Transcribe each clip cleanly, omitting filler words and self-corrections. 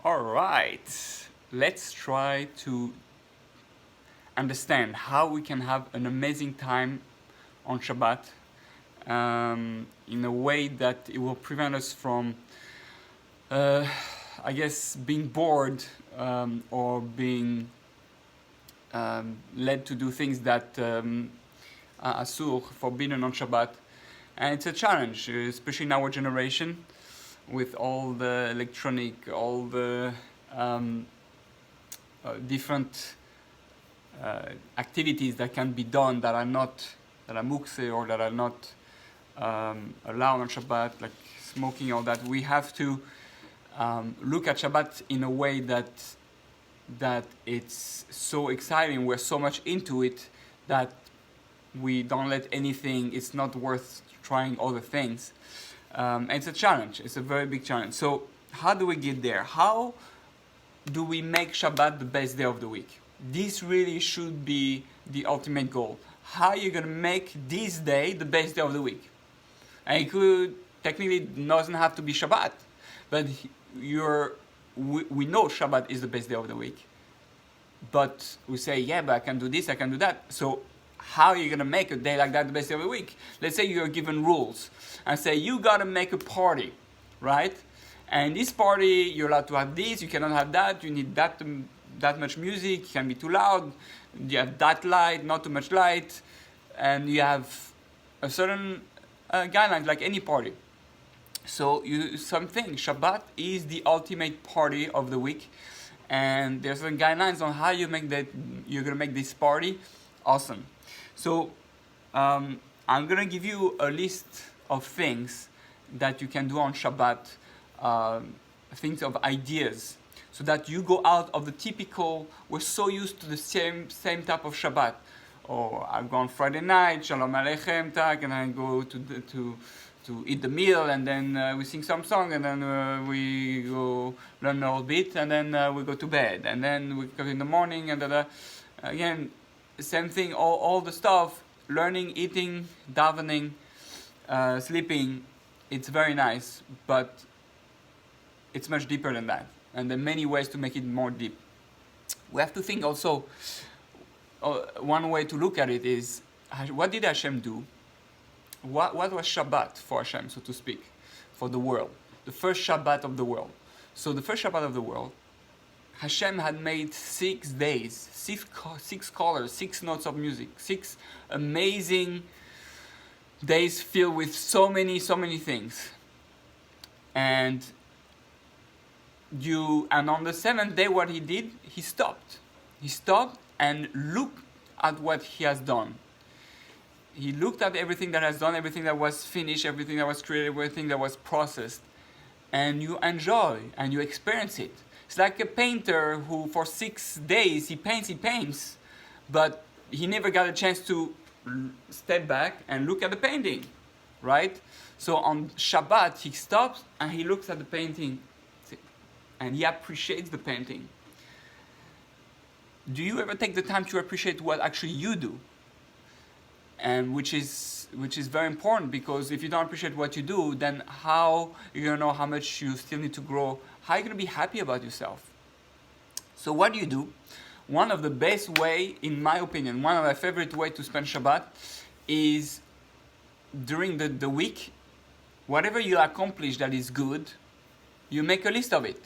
All right, let's try to understand how we can have an amazing time on Shabbat in a way that it will prevent us from, I guess, being bored or being led to do things that are asur, forbidden on Shabbat. And it's a challenge, especially in our generation, with all the electronic, all the different activities that can be done that are mukse or that are not allowed on Shabbat, like smoking, all that. We have to look at Shabbat in a way that it's so exciting. We're so much into it that we don't let anything. It's not worth trying other things. And it's a challenge. It's a very big challenge. So how do we get there? How do we make Shabbat the best day of the week? This really should be the ultimate goal. How are you going to make this day the best day of the week? And it could technically doesn't have to be Shabbat, but we know Shabbat is the best day of the week. But we say, yeah, but I can do this, I can do that. So how are you going to make a day like that the best day of the week? Let's say you're given rules and say you got to make a party, right? And this party, you're allowed to have this, you cannot have that, you need that much music, it can be too loud, you have that light, not too much light, and you have a certain guidelines like any party. So Shabbat is the ultimate party of the week, and there's some guidelines on how you're gonna make this party awesome. So I'm gonna give you a list of things that you can do on Shabbat, things of ideas, so that you go out of the typical. We're so used to the same type of Shabbat. Or I go on Friday night, Shalom Aleichem, tak, and I go to eat the meal, and then we sing some song, and then we go learn a little bit, and then we go to bed, and then we go in the morning, and again, same thing, all the stuff, learning, eating, davening, sleeping. It's very nice, but it's much deeper than that, and there are many ways to make it more deep. We have to think also, one way to look at it is, what did Hashem do? What was Shabbat for Hashem, so to speak, for the world? The first Shabbat of the world. So the first Shabbat of the world, Hashem had made 6 days, six colors, 6 notes of music, 6 amazing days filled with so many things. And on the 7th day, what he did, he stopped. He stopped and looked at what he has done. He looked at everything that has done, everything that was finished, everything that was created, everything that was processed, and you enjoy and you experience it. It's like a painter who for 6 days he paints, but he never got a chance to step back and look at the painting, right? So on Shabbat he stops and he looks at the painting and he appreciates the painting. Do you ever take the time to appreciate what actually you do? And which is very important, because if you don't appreciate what you do, then how you're gonna know how much you still need to grow? How are you gonna be happy about yourself? So what do you do? One of the best way, in my opinion, one of my favorite way to spend Shabbat is during the week. Whatever you accomplish that is good, you make a list of it.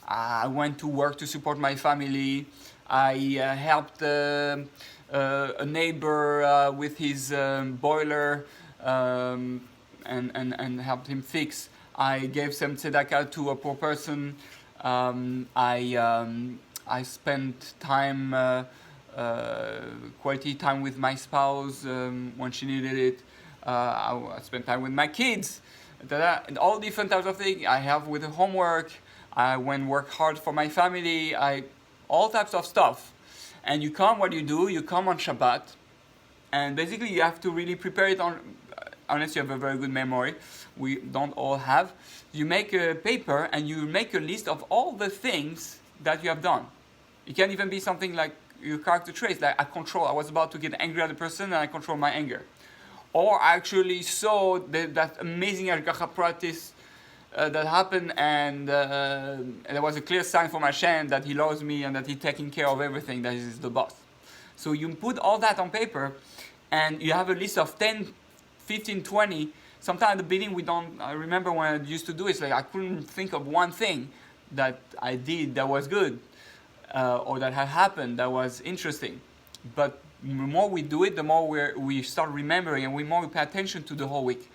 I went to work to support my family. I helped a neighbor with his boiler and helped him fix. I gave some tzedakah to a poor person. I spent time, quality time with my spouse when she needed it. I spent time with my kids. And all different types of things. I help with the homework. I went work hard for my family. All types of stuff. And you come, what you come on Shabbat, and basically you have to really prepare it unless you have a very good memory. We don't all have. You make a paper and you make a list of all the things that you have done. It can even be something like your character traits, like I was about to get angry at the person and I control my anger. Or I actually saw that amazing Argacha practice that happened, and there was a clear sign from Hashem that He loves me and that He's taking care of everything, that He's the boss. So you put all that on paper, and you have a list of 10, 15, 20. Sometimes at the beginning we don't, I remember when I used to do it, it's like I couldn't think of one thing that I did that was good, or that had happened that was interesting. But the more we do it, the more we start remembering, and the more we pay attention to the whole week.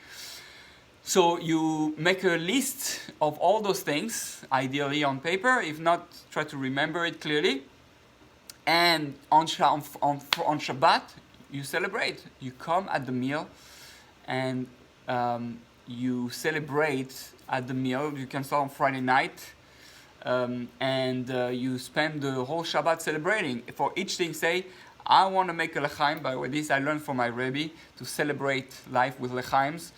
So you make a list of all those things, ideally on paper. If not, try to remember it clearly. And on Shabbat, you celebrate. You come at the meal, and you celebrate at the meal. You can start on Friday night, and you spend the whole Shabbat celebrating. For each thing, say, I want to make a lechaim. By the way, this I learned from my Rebbe, to celebrate life with lechaims.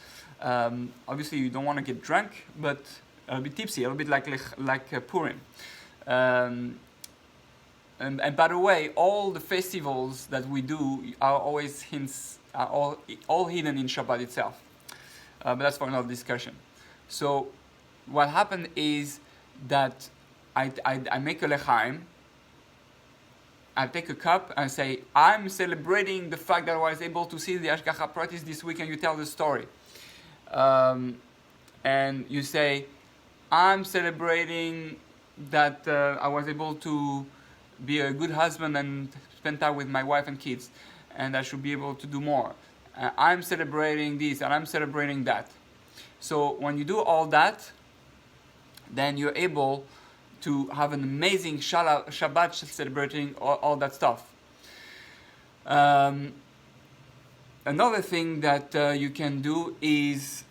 Obviously, you don't want to get drunk, but a little bit tipsy, a little bit like Purim. And by the way, all the festivals that we do are always hints, are all hidden in Shabbat itself. But that's for another discussion. So what happened is that I make a lechaim. I take a cup and say, I'm celebrating the fact that I was able to see the Hashgacha practice this week, and you tell the story. And you say, I'm celebrating that I was able to be a good husband and spend time with my wife and kids, and I should be able to do more. I'm celebrating this and I'm celebrating that. So when you do all that, then you're able to have an amazing Shabbat celebrating all that stuff. Another thing that you can do is,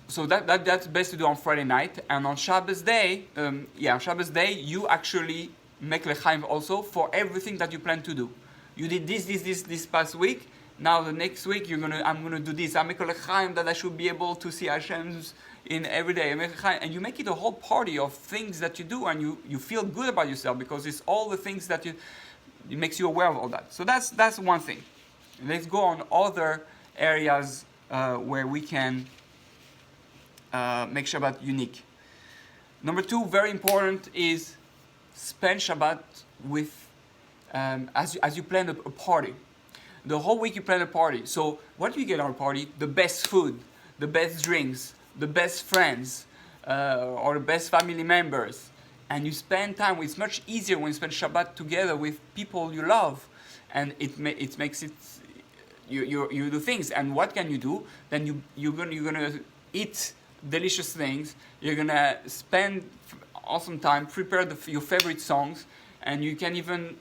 so that's best to do on Friday night, and on Shabbos day, on Shabbos day you actually make lechaim also for everything that you plan to do. You did this past week. Now the next week I'm gonna do this. I make a lechaim that I should be able to see Hashem's in every day. And you make it a whole party of things that you do, and you feel good about yourself because it's all the things that it makes you aware of all that. So that's one thing. Let's go on other areas where we can make Shabbat unique. Number 2, very important, is spend Shabbat with as you plan a party. The whole week you plan a party. So what do you get on a party? The best food, the best drinks, the best friends, or the best family members. And you spend time. It's much easier when you spend Shabbat together with people you love, and it makes it. You do things. And what can you do? Then you're gonna eat delicious things. You're gonna spend awesome time, prepare your favorite songs, and you can even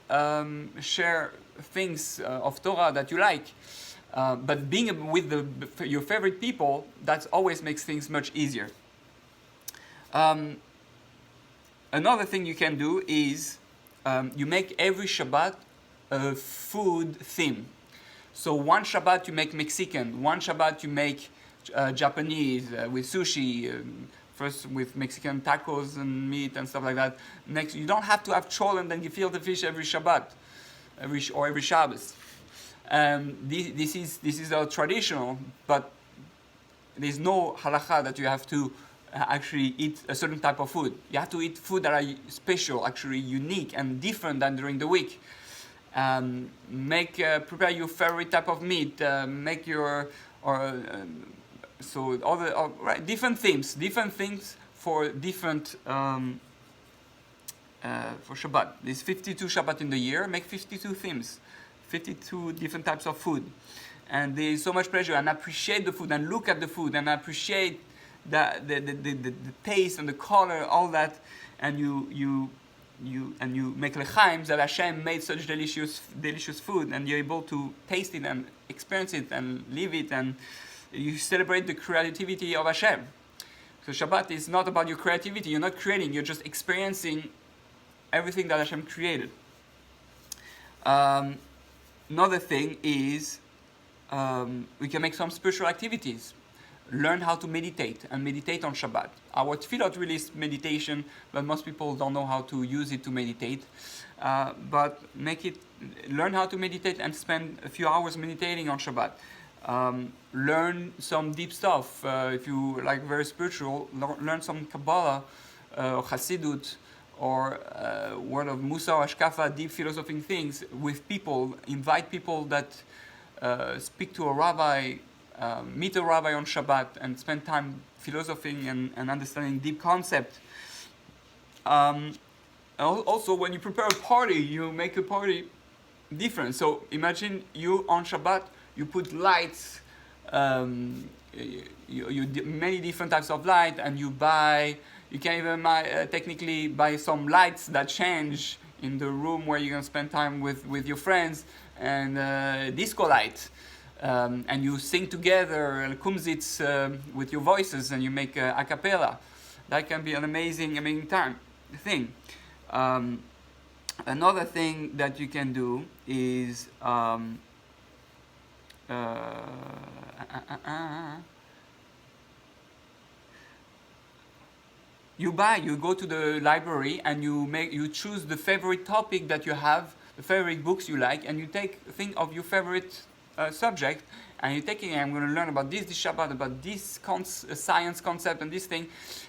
share things of Torah that you like. But being with your favorite people, that always makes things much easier. Another thing you can do is you make every Shabbat a food theme. So one Shabbat you make Mexican, one Shabbat you make Japanese with sushi, first with Mexican tacos and meat and stuff like that. Next, you don't have to have chol and then you feel the fish every Shabbat, every Shabbos. This is a traditional, but there's no halacha that you have to actually eat a certain type of food. You have to eat food that are special, actually unique and different than during the week. Prepare your favorite type of meat. Make your so all the right, different things for different for Shabbat. There's 52 Shabbat in the year. Make 52 themes, 52 different types of food, and there's so much pleasure. And appreciate the food, and look at the food, and appreciate the taste and the color, all that, and you make lechaims that Hashem made such delicious food, and you're able to taste it and experience it and live it, and you celebrate the creativity of Hashem. So Shabbat is not about your creativity. You're not creating. You're just experiencing everything that Hashem created. Another thing is we can make some spiritual activities. Learn how to meditate and meditate on Shabbat. Our tefillot really is meditation, but most people don't know how to use it to meditate. But learn how to meditate and spend a few hours meditating on Shabbat. learn some deep stuff. If you like very spiritual, learn some Kabbalah or Hasidut or word of Musa or Ashkafa, deep philosophical things with people. Invite people that speak to a rabbi, meet a rabbi on Shabbat, and spend time philosophing and understanding deep concept. Also, when you prepare a party, you make a party different. So imagine you on Shabbat, you put lights, many different types of light, and you can even technically buy some lights that change in the room where you're gonna spend time with your friends, and disco light. And you sing together kumzits with your voices, and you make a cappella. That can be an amazing thing. Another thing that you can do is you go to the library and you choose the favorite topic that you have, the favorite books you like, and you think of your favorite subject, and you're taking, I'm going to learn about this Shabbat, about this science concept and this thing,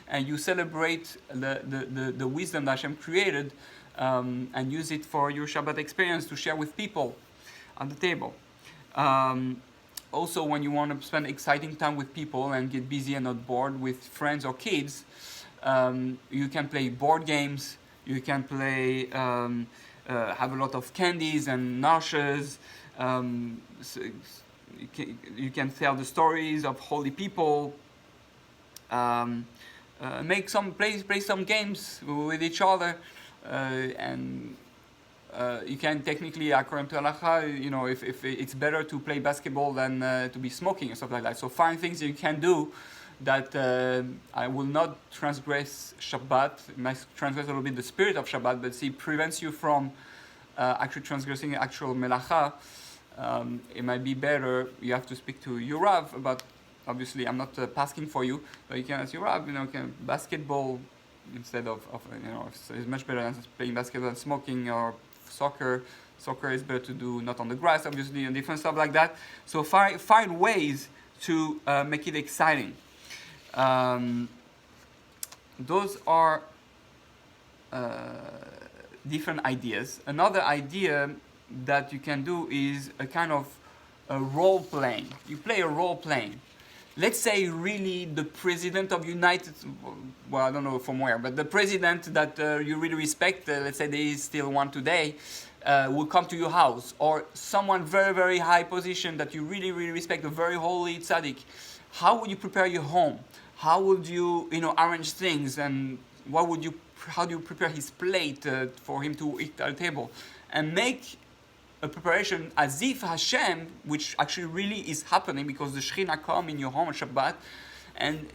and you celebrate the wisdom that Hashem created, and use it for your Shabbat experience to share with people at the table. Also, when you want to spend exciting time with people and get busy and not bored with friends or kids, you can play board games, you can play, have a lot of candies and nashes, so you can tell the stories of holy people, play some games with each other, and you can technically, according to halacha, if it's better to play basketball than to be smoking and stuff like that. So find things you can do that I will not transgress Shabbat. It might transgress a little bit the spirit of Shabbat, but prevents you from actually transgressing actual melacha. It might be better. You have to speak to your Rav about. Obviously, I'm not asking for you, but you can ask your Rav. Basketball instead of it's much better than playing basketball than smoking, or soccer. Soccer is better to do not on the grass, obviously, and different stuff like that. So find ways to make it exciting. Those are different ideas. Another idea that you can do is a kind of a role playing. You play a role playing. Let's say really the president of United, well, I don't know from where, but the president that you really respect, let's say there is still one today, will come to your house, or someone very, very high position that you really, really respect, a very holy tzaddik. How would you prepare your home? How would you, arrange things, and how do you prepare his plate for him to eat at the table? And make a preparation as if Hashem, which actually really is happening because the Shekhinah come in your home on Shabbat, and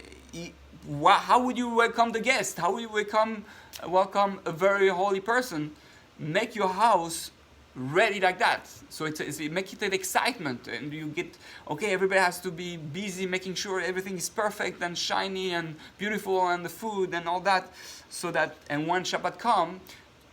how would you welcome the guest? How would you welcome a very holy person? Make your house ready like that. So it make it an excitement, and you get, everybody has to be busy making sure everything is perfect and shiny and beautiful, and the food and all that, and when Shabbat come,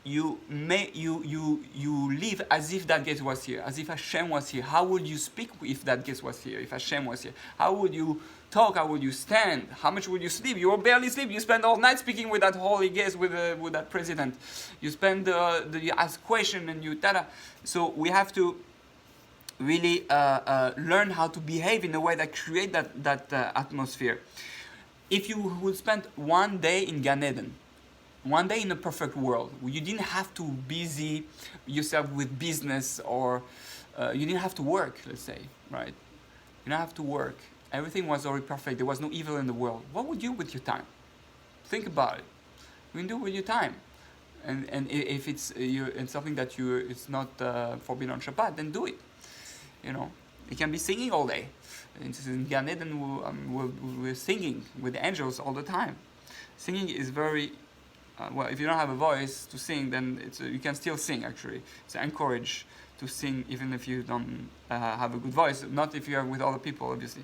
you live as if that guest was here, as if Hashem was here. How would you speak if that guest was here, if Hashem was here? How would you talk? How would you stand? How much would you sleep? You will barely sleep. You spend all night speaking with that holy guest, with that president. You spend you ask question and you tada. So we have to really learn how to behave in a way that create that atmosphere. If you would spend one day in Gan Eden, one day in a perfect world, you didn't have to busy yourself with business, or you didn't have to work, let's say, right? You didn't have to work. Everything was already perfect. There was no evil in the world. What would you do with your time? Think about it. You can do with your time. And if it's something that it's not forbidden on Shabbat, then do it. You can be singing all day. In Gan Eden, we're singing with the angels all the time. Singing is very if you don't have a voice to sing, then you can still sing. Actually, it's encouraged to sing even if you don't have a good voice. Not if you are with other people, obviously.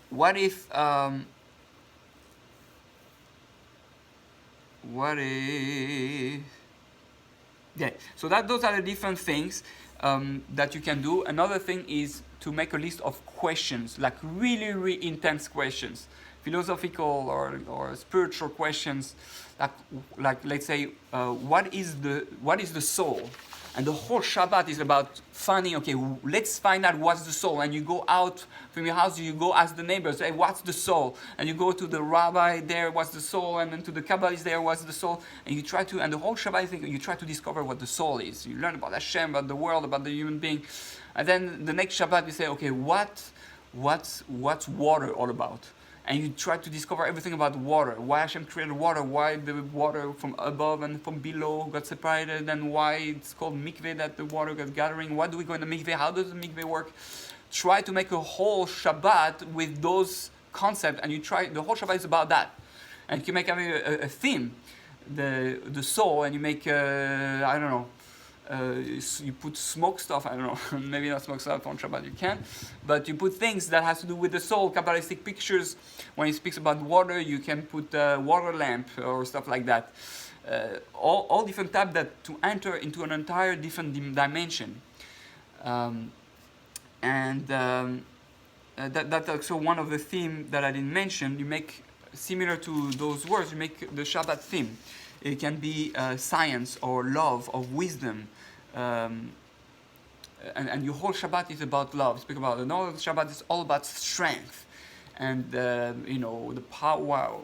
What if yeah, so those are the different things. that you can do. Another thing is to make a list of questions, like really, really intense questions, philosophical or spiritual questions, like let's say, what is the soul? And the whole Shabbat is about finding, okay, let's find out what's the soul. And you go out from your house, you go ask the neighbors, hey, what's the soul? And you go to the rabbi there, what's the soul? And then to the Kabbalist there, what's the soul? And you try to, and the whole Shabbat thing, you try to discover what the soul is. You learn about Hashem, about the world, about the human being. And then the next Shabbat you say, okay, what's water all about? And you try to discover everything about water. Why Hashem created water, why the water from above and from below got separated, and why it's called mikveh, that the water got gathering. Why do we go in the mikveh? How does the mikveh work? Try to make a whole Shabbat with those concepts, and the whole Shabbat is about that. And you can make a theme, the soul, and you make, I don't know, you put smoke stuff, I don't know, maybe not smoke stuff on Shabbat, you can, but you put things that has to do with the soul, Kabbalistic pictures. When he speaks about water, you can put a water lamp or stuff like that. All different types that to enter into an entire different dimension. That's also one of the themes that I didn't mention. You make, similar to those words, you make the Shabbat theme. It can be science or love or wisdom. And your whole Shabbat is about love. Speak about it. No, Shabbat is all about strength. And, the power,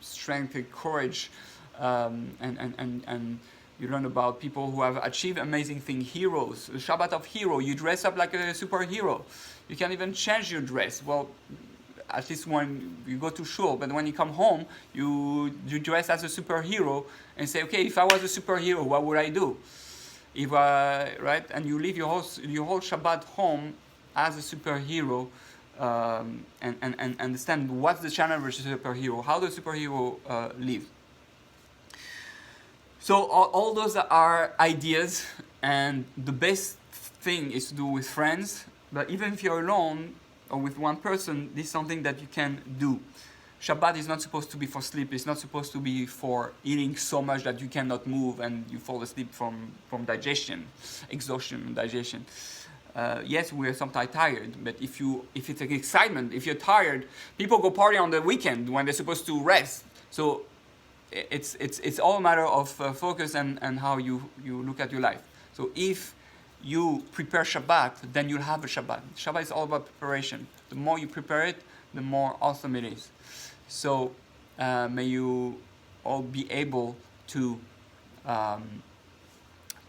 strength, and courage. And you learn about people who have achieved amazing things, heroes. The Shabbat of hero, you dress up like a superhero. You can even change your dress. Well, at least when you go to shul, but when you come home, you dress as a superhero and say, okay, if I was a superhero, what would I do? Right? And you live your whole Shabbat home as a superhero, and understand what's the challenge versus superhero, how the superhero live. So all those are ideas, and the best thing is to do with friends, but even if you're alone, or with one person, this is something that you can do. Shabbat is not supposed to be for sleep. It's not supposed to be for eating so much that you cannot move and you fall asleep from digestion, exhaustion and digestion. Yes, we are sometimes tired, but if it's an excitement, if you're tired, people go party on the weekend when they're supposed to rest. So it's all a matter of focus and how you look at your life. So if you prepare Shabbat, then you'll have a Shabbat. Shabbat is all about preparation. The more you prepare it, the more awesome it is. So may you all be able to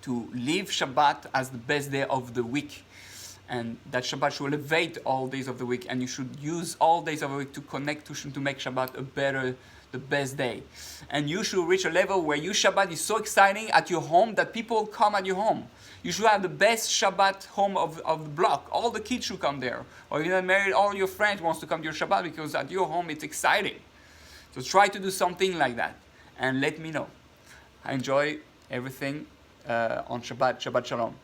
live Shabbat as the best day of the week. And that Shabbat should elevate all days of the week, and you should use all days of the week to connect to make Shabbat the best day. And you should reach a level where your Shabbat is so exciting at your home that people come at your home. You should have the best Shabbat home of the block. All the kids should come there. Or if you're not married, all your friends wants to come to your Shabbat because at your home it's exciting. So try to do something like that and let me know. I enjoy everything on Shabbat. Shabbat Shalom.